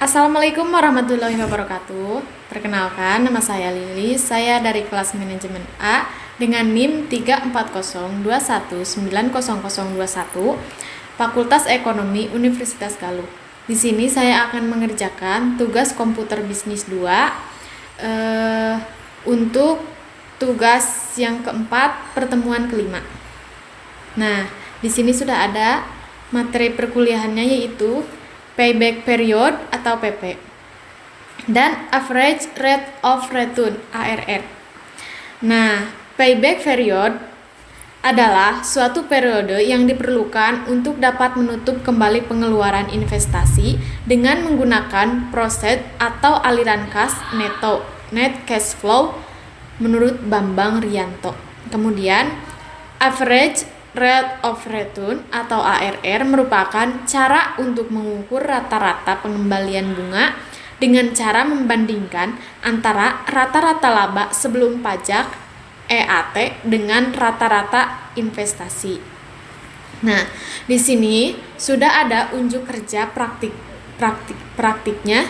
Assalamualaikum warahmatullahi wabarakatuh. Perkenalkan, nama saya Lili. Saya dari kelas manajemen A dengan NIM 34021900021 Fakultas Ekonomi Universitas Galuh. Di sini saya akan mengerjakan tugas komputer bisnis 2 untuk tugas yang keempat, pertemuan kelima. Nah, di sini sudah ada materi perkuliahannya, yaitu payback period atau PP dan average rate of return ARR. Nah, payback period adalah suatu periode yang diperlukan untuk dapat menutup kembali pengeluaran investasi dengan menggunakan proses atau aliran kas neto, net cash flow menurut Bambang Rianto. Kemudian average rate of return atau ARR merupakan cara untuk mengukur rata-rata pengembalian bunga dengan cara membandingkan antara rata-rata laba sebelum pajak EAT dengan rata-rata investasi. Nah, di sini sudah ada unjuk kerja praktiknya.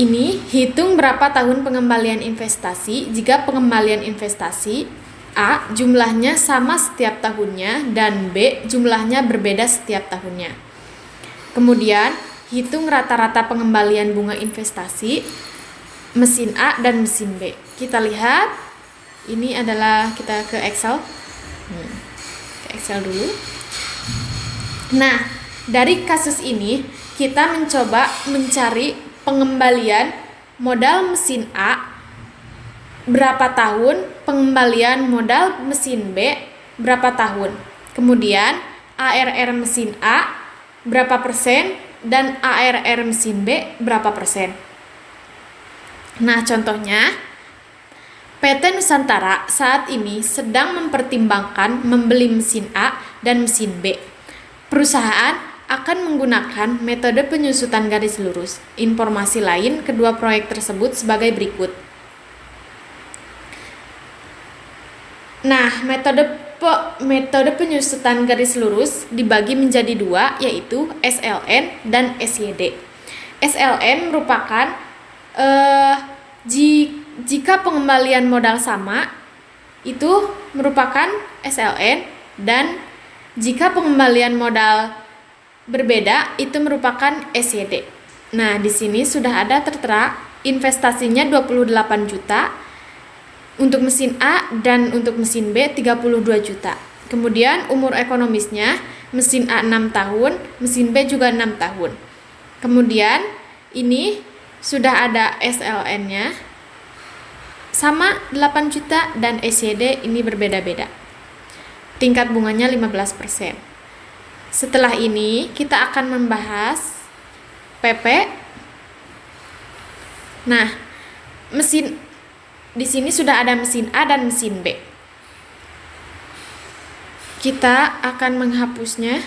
Ini hitung berapa tahun pengembalian investasi jika pengembalian investasi A. Jumlahnya sama setiap tahunnya dan B. Jumlahnya berbeda setiap tahunnya. Kemudian, hitung rata-rata pengembalian bunga investasi mesin A dan mesin B. Kita lihat, ini adalah kita ke Excel. Ke Excel dulu. Nah, dari kasus ini kita mencoba mencari pengembalian modal mesin A berapa tahun, pengembalian modal mesin B berapa tahun, kemudian ARR mesin A berapa persen dan ARR mesin B berapa persen. Nah, contohnya PT Nusantara saat ini sedang mempertimbangkan membeli mesin A dan mesin B. Perusahaan akan menggunakan metode penyusutan garis lurus. Informasi lain kedua proyek tersebut sebagai berikut. Nah, metode penyusutan garis lurus dibagi menjadi dua, yaitu SLN dan SYD. SLN merupakan jika pengembalian modal sama, itu merupakan SLN, dan jika pengembalian modal berbeda, itu merupakan SYD. Nah, di sini sudah ada tertera investasinya 28 juta untuk mesin A dan untuk mesin B 32 juta. Kemudian umur ekonomisnya mesin A 6 tahun, mesin B juga 6 tahun. Kemudian ini sudah ada SLN-nya sama 8 juta dan SYD ini berbeda-beda. Tingkat bunganya 15%. Setelah ini kita akan membahas PP. Nah, di sini sudah ada mesin A dan mesin B. Kita akan menghapusnya.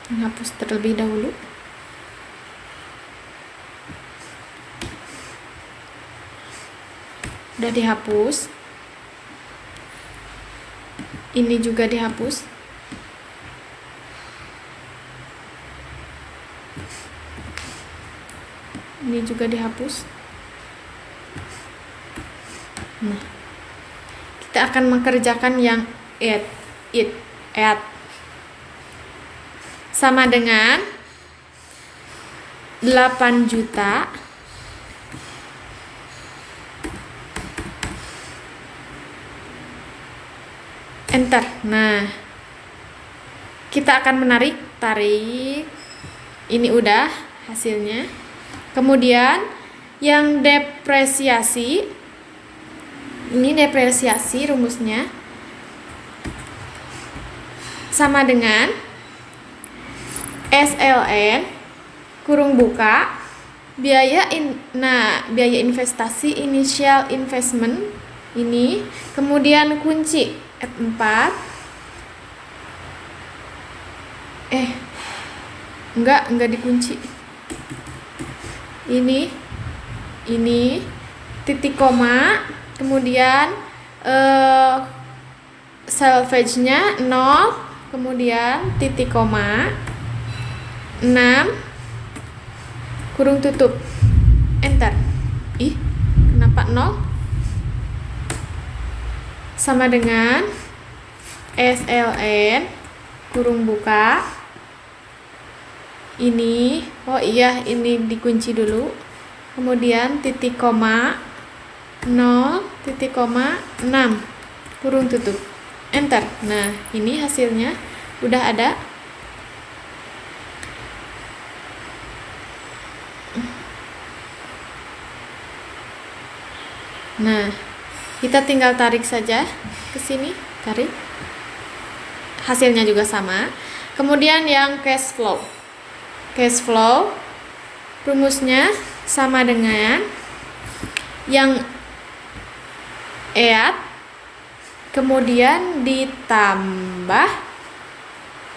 Menghapus terlebih dahulu. Sudah dihapus. Ini juga dihapus. Ini juga dihapus. Nah, kita akan mengerjakan yang add sama dengan 8 juta enter. Nah, kita akan tarik. Ini udah hasilnya. Kemudian yang depresiasi, ini depresiasi rumusnya sama dengan SLN kurung buka biaya investasi initial investment ini, kemudian kunci F4 enggak dikunci. Ini titik koma, kemudian salvage-nya 0, kemudian titik koma, 6, kurung tutup, enter. Ih, kenapa 0? Sama dengan SLN, kurung buka, ini, oh iya, ini dikunci dulu, kemudian titik koma, 0, titik koma, 6, kurung tutup, enter. Nah, ini hasilnya udah ada. Nah, kita tinggal tarik saja ke sini, tarik. Hasilnya juga sama. Kemudian yang cash flow. Cash flow rumusnya sama dengan yang EAT, kemudian ditambah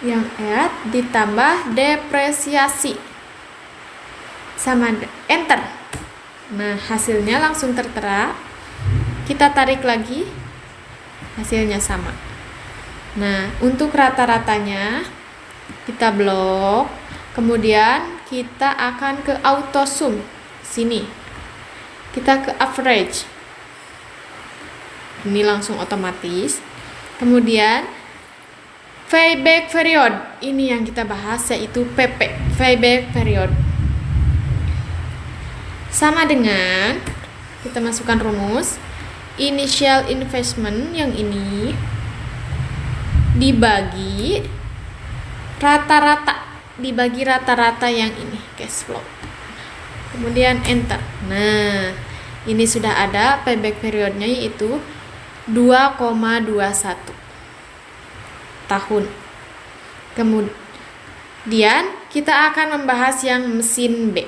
yang EAT ditambah depresiasi, sama enter. Nah, hasilnya langsung tertera. Kita tarik lagi, hasilnya sama. Nah, untuk rata-ratanya kita blok, kemudian kita akan ke auto sum. Sini kita ke average, ini langsung otomatis. Kemudian payback period, ini yang kita bahas, yaitu PP, payback period, sama dengan kita masukkan rumus initial investment yang ini dibagi rata-rata, yang ini cash flow, kemudian enter. Nah, ini sudah ada payback periodnya, yaitu 2,21 tahun. Kemudian kita akan membahas yang mesin B.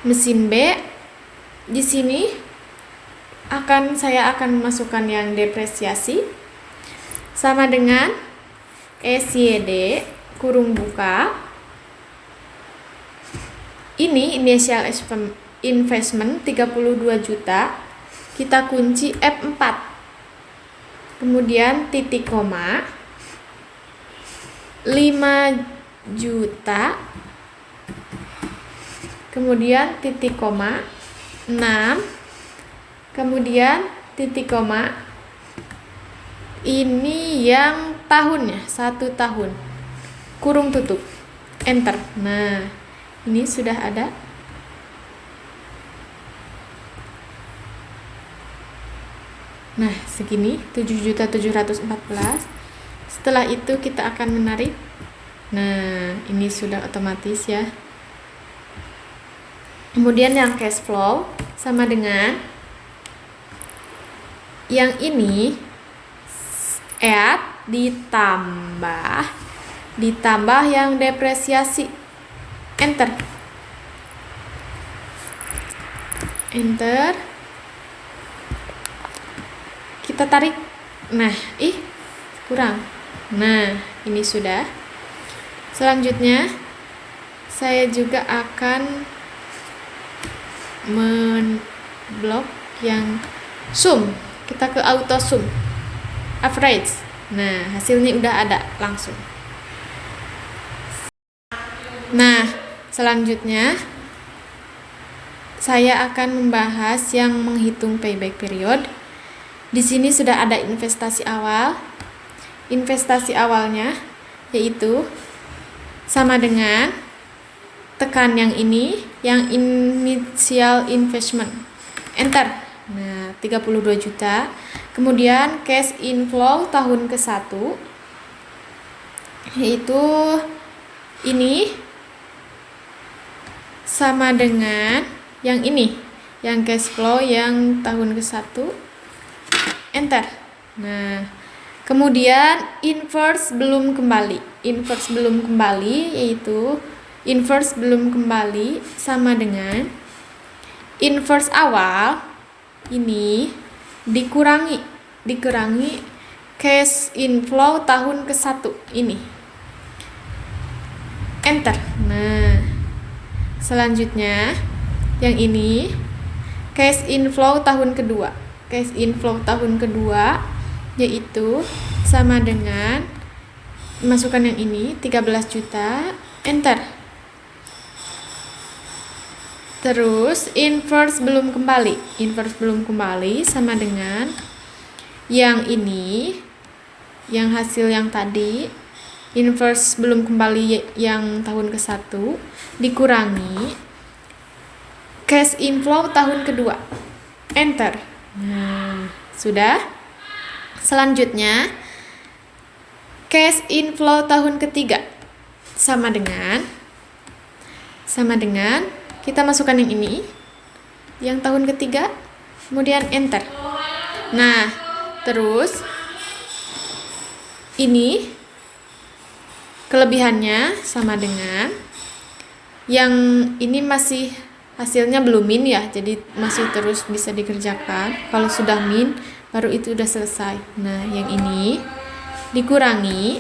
Mesin B di sini saya akan masukkan yang depresiasi, sama dengan SYD kurung buka, ini initial investment 32 juta, kita kunci F4, kemudian titik koma, 5 juta, kemudian titik koma, 6, kemudian titik koma, ini yang tahunnya 1 tahun, kurung tutup, enter. Nah, ini sudah ada. Nah, segini 7.714. Setelah itu kita akan menarik. Nah, ini sudah otomatis ya. Kemudian yang cash flow sama dengan yang ini add ditambah yang depresiasi, enter. Kita tarik. Nah, kurang. Nah, ini sudah. Selanjutnya saya juga akan menblok yang sum. Kita ke auto sum, average. Nah, hasilnya udah ada langsung. Nah, selanjutnya saya akan membahas yang menghitung payback period. Di sini sudah ada investasi awal. Investasi awalnya yaitu sama dengan tekan yang ini, yang initial investment, enter. Nah, 32 juta. Kemudian cash inflow tahun ke-1 yaitu ini sama dengan yang ini, yang cash flow yang tahun ke-1, enter. Nah, kemudian inverse belum kembali. Inverse belum kembali yaitu inverse belum kembali sama dengan inverse awal ini dikurangi cash inflow tahun ke-1 ini, enter. Nah, selanjutnya yang ini cash inflow tahun kedua. Cash inflow tahun kedua yaitu sama dengan masukkan yang ini 13 juta, enter. Terus inverse belum kembali sama dengan yang ini, yang hasil yang tadi, inverse belum kembali yang tahun ke-1 dikurangi cash inflow tahun kedua, enter. Nah, sudah. Selanjutnya cash inflow tahun ketiga sama dengan kita masukkan yang ini, yang tahun ketiga, kemudian enter. Nah, terus ini kelebihannya sama dengan yang ini masih hasilnya belum min ya, jadi masih terus bisa dikerjakan. Kalau sudah min, baru itu udah selesai. Nah, yang ini dikurangi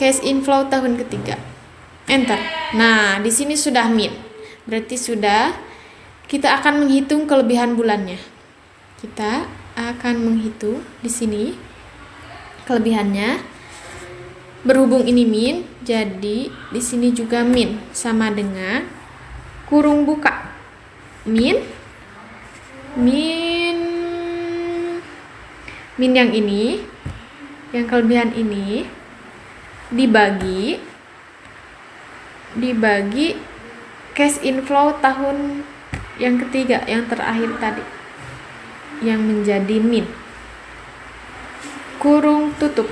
cash inflow tahun ketiga, enter. Nah, di sini sudah min. Berarti sudah, kita akan menghitung kelebihan bulannya. Kita akan menghitung di sini kelebihannya. Berhubung ini min, jadi di sini juga min sama dengan kurung buka. Min yang ini, yang kelebihan ini dibagi cash inflow tahun yang ketiga, yang terakhir tadi, yang menjadi min, kurung tutup.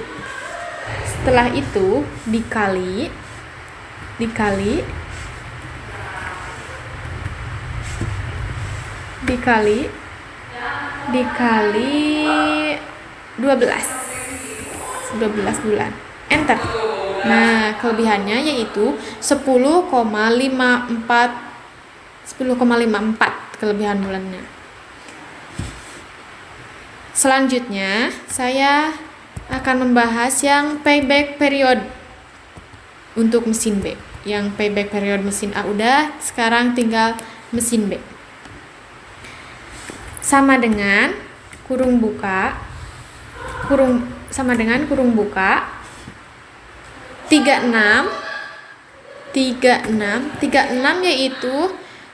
Setelah itu dikali 12 bulan, enter. Nah, kelebihannya yaitu 10,54 kelebihan bulannya. Selanjutnya saya akan membahas yang payback period untuk mesin B. Yang payback period mesin A udah, sekarang tinggal mesin B. Sama dengan kurung buka 36 yaitu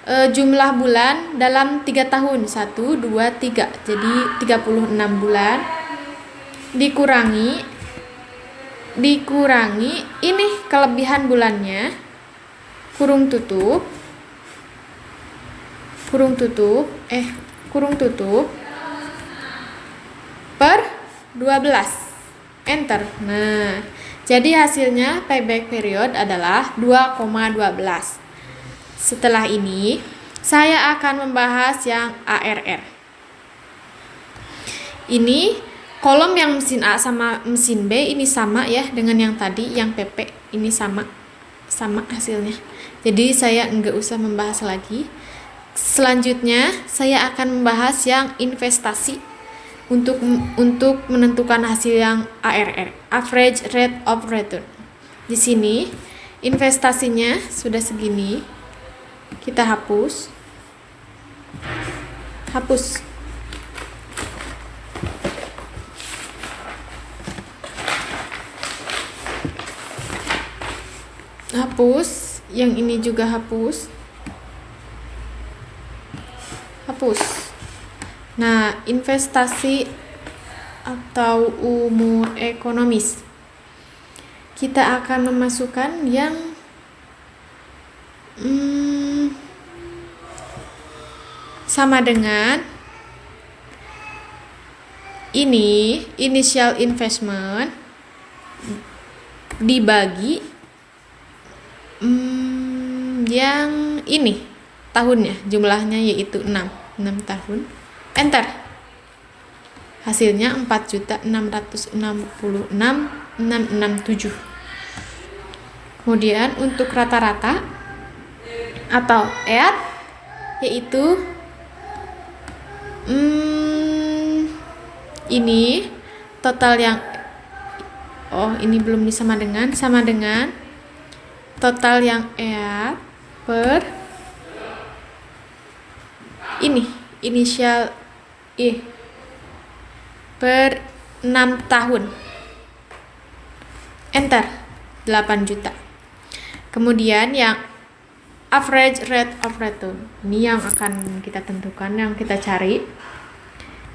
jumlah bulan dalam 3 tahun, 1, 2, 3, jadi 36 bulan dikurangi ini kelebihan bulannya, kurung tutup per 12, enter. Nah, jadi hasilnya payback period adalah 2,12. Setelah ini saya akan membahas yang ARR. Ini kolom yang mesin A sama mesin B ini sama ya dengan yang tadi, yang PP ini sama hasilnya. Jadi saya enggak usah membahas lagi. Selanjutnya saya akan membahas yang investasi untuk menentukan hasil yang ARR, average rate of return. Di sini investasinya sudah segini. Kita hapus. Yang ini juga hapus. Nah, investasi atau umur ekonomis, kita akan memasukkan yang sama dengan ini, initial investment dibagi yang ini tahunnya, jumlahnya yaitu 6 tahun, enter. Hasilnya 4.666.667. Kemudian untuk rata-rata atau EAT yaitu ini total yang ini belum sama dengan total yang EAT per ini inisial per 6 tahun. Enter, 8 juta. Kemudian yang average rate of return, ini yang akan kita tentukan, yang kita cari,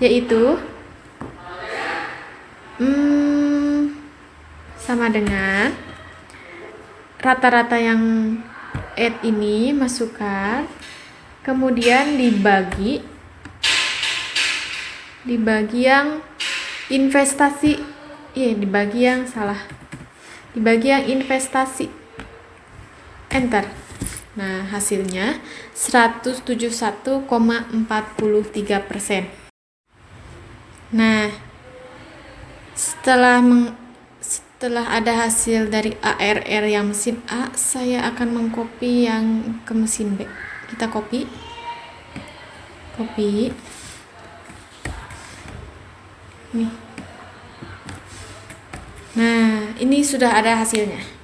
yaitu sama dengan rata-rata yang add ini masukkan, kemudian dibagi yang investasi, dibagi yang investasi. Enter. Nah, hasilnya 171,43%. Nah, setelah ada hasil dari ARR yang mesin A, saya akan mengcopy yang ke mesin B. Kita copy. Nih. Nah, ini sudah ada hasilnya.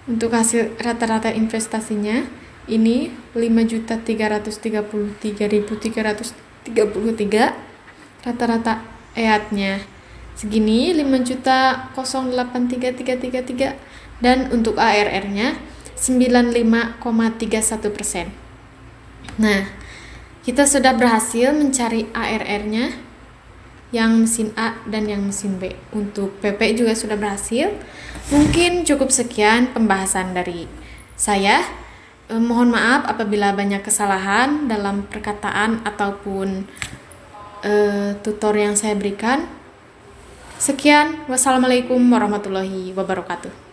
Untuk hasil rata-rata investasinya ini 5.333.333, rata-rata EAT-nya segini 5.083.333, dan untuk ARR-nya 95,31%. Nah, kita sudah berhasil mencari ARR-nya yang mesin A dan yang mesin B. Untuk PP juga sudah berhasil. Mungkin cukup sekian pembahasan dari saya. Mohon maaf apabila banyak kesalahan dalam perkataan ataupun tutor yang saya berikan. Sekian, wassalamualaikum warahmatullahi wabarakatuh.